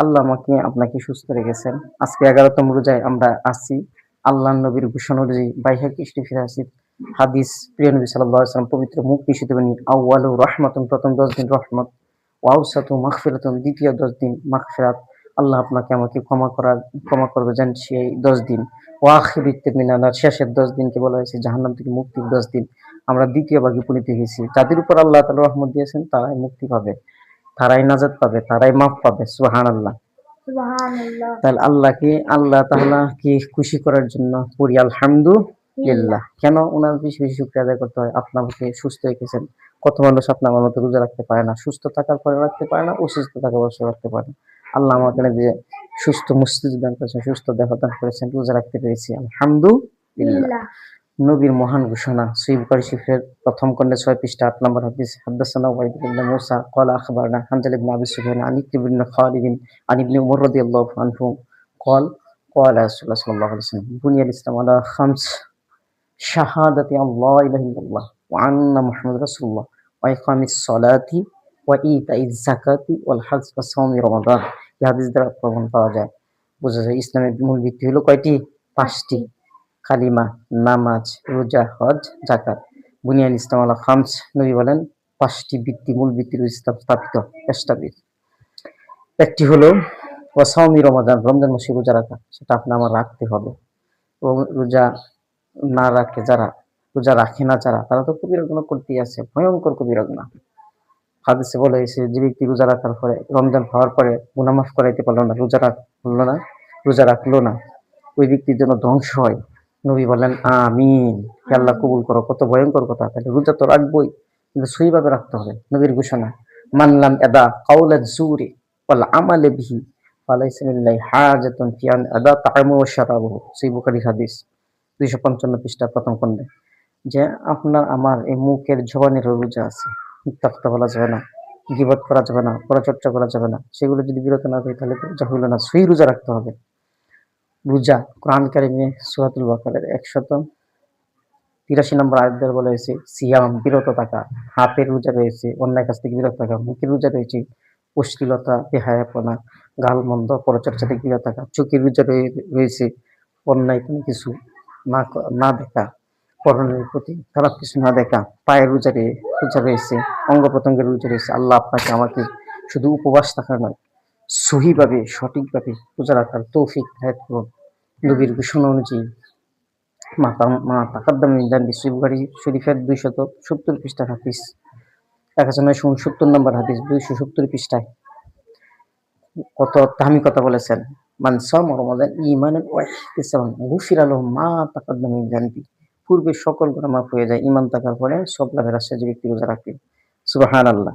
আল্লাহ আমাকে আপনাকে সুস্থ রেখেছেন। আজকে 11তম রোজায় আমরা আছি। আল্লাহর নবীর ঘোষণা অনুযায়ী বাইহাকী শরীফে আছে হাদিস, প্রিয় নবী সাল্লাল্লাহু আলাইহি ওয়াসাল্লাম পবিত্র মুখ নিষিদ্ধ বাণী, আউয়ালু রাহমাতুন, প্রথম 10 দিন রহমত, ওয়া আওসাতু মাগফিরাতুন, দ্বিতীয় 10 দিন মাগফিরাত। আল্লাহ আপনাকে আমাকে ক্ষমা করবে জান সেই 10 দিন। ওয়া আখিরুত মিনান নার, শেষের 10 দিনকে বলা হয়েছে জাহান্নাম থেকে মুক্তির 10 দিন। আমরা দ্বিতীয় ভাগে উপনীত হয়েছি। যাদের উপর আল্লাহ তাআলা রহমত দিয়েছেন তারাই মুক্তি পাবে, তারাই নাজাত পাবে, তারাই মাফ পাবে। সুবহানাল্লাহ। তাহলে আল্লাহ তাআলাকে খুশি করার জন্য পড়ি আলহামদুলিল্লাহ। কেন ওনার বেশি বেশি শুকরিয়া আদায় করতে হয়? আপনাকে সুস্থ রেখেছেন। কত মানুষ আপনার মতো রোজা রাখতে পারে না, সুস্থ থাকার পরে রাখতে পারে না, অসুস্থ থাকার অবস্থায় রাখতে পারে না। আল্লাহ আমাকে যে সুস্থ মস্তিষ্ক দান করেছেন, সুস্থ দেহ দান করেছেন, রোজা রাখতে পেরেছি, আলহামদুলিল্লাহ। নবীর মহান ঘোষণা, সহিহ বুখারী শরীফের প্রথম খণ্ডে 6 পৃষ্ঠা 8 নম্বর হাদিস। হাদাসানা ওয়াইদ ইবনে মুসা ক্বালা আখবারনা হানজালা ইবনে আবি সুফিয়ান আন ইবনে খালিদ আন ইবনে উমর রাদিয়াল্লাহু আনহু قال قال رسول الله صلى الله عليه وسلم بني الإسلام على خمس شهادة أن لا إله إلا الله وأن محمد رسول الله وإقام الصلاة وإيتاء الزكاة والحج وصوم رمضان। এই হাদিস দ্বারা প্রমাণ পাওয়া যায়, বোঝা যায় ইসলামের মূল ভিত্তি হলো কয়টি? 5টি। কালিমা, নামাজ, রোজা, হজ, যাকাত। বুনিয়াল ইসলাম আলা খামস, নবী বলেন 5টি ভিত্তি, মূল ভিত্তির ইসলাম স্থাপিত, এস্টাবলিশ। একটি হলো ওয়াসাউমি রমাদান, রমজান মাসে রোজা রাখা। সেটা আমার রাখতে হবে। রোজা না রাখে যারা, রোজা রাখে না যারা, তারা তো কবিরা গুনাহ করতেই আছে, ভয়ঙ্কর কবিরা গুনাহ। হাদিসে বলা হয়েছে যে ব্যক্তি রোজা রাখার পরে, রমজান হওয়ার পরে গুনাহ মাফ করাইতে পারলো না, রোজা রাখলো না, ওই ব্যক্তির জন্য ধ্বংস হয়। নবী বলেন আমিন, হে আল্লাহ কবুল করো। কত ভয়ঙ্কর কথা! তাহলে রোজা তো রাখবোই, কিন্তু সহিভাবে রাখতে হবে। নবীর ঘোষণা, মানলাম এদা কাউলাজ জুরি ওয়াল আমালে বিহি ফালাইসা লিল্লাহি হাজাতুন ফি আন আদা তাআমু ওয়া শারাবুহু। সহিহ বুখারী হাদিস 255 পৃষ্ঠা প্রথম খণ্ডে। যে আপনার আমার এই মুখের জবানের রোজা আছে, মিথ্যা কথা বলা যাবে না, গীবত করা যাবে না, পরচর্চা করা যাবে না। সেগুলো যদি বিরত না করি তাহলে রোজা হইল না। সহি রোজা রাখতে হবে। রোজা কোরআন কারিমে সূরাতুল বাকারার 183 নম্বর আয়াত দ্বারা বলা হয়েছে সিয়াম, বিরত থাকা। হাতের রোজা রয়েছে, অন্যায় কাজ থেকে বিরত থাকা। মুখের রোজা রয়েছে অশ্লীলতা, বেহায়াপনা, গালমন্দ, পরচর্চা থেকে বিরত থাকা। চোখের রোজা রয়েছে অন্যায় কোনো কিছু না দেখা, পরনের প্রতি খারাপ কিছু না দেখা। পায়ের রোজা রয়েছে, অঙ্গ প্রত্যঙ্গের রোজা রয়েছে। আল্লাহ আপনাকে আমাকে শুধু উপবাস থাকা নয়, সহিভাবে সঠিকভাবে রোজা রাখার তৌফিক দান করুন। নবীর ঘোষণা অনুযায়ী মা তাকাদ্দাম মিন যানবি, সহিহ বুখারী শরীফের 270 পৃষ্ঠার হাদিস, 1969 নম্বর হাদিস, 270 পৃষ্ঠায় কত দামি কথা বলেছেন। মান সামা রমাদান ঈমানান ওয়া ইহতিসাবান গুফিরা লাহু মা তাকাদ্দাম মিন যানবি। পূর্বে সকল গুনাহ মাফ হয়ে যায়, ঈমান থাকার পরে সব লাভের আশায় যে ব্যক্তি রোজা রাখে। সুবহানাল্লাহ।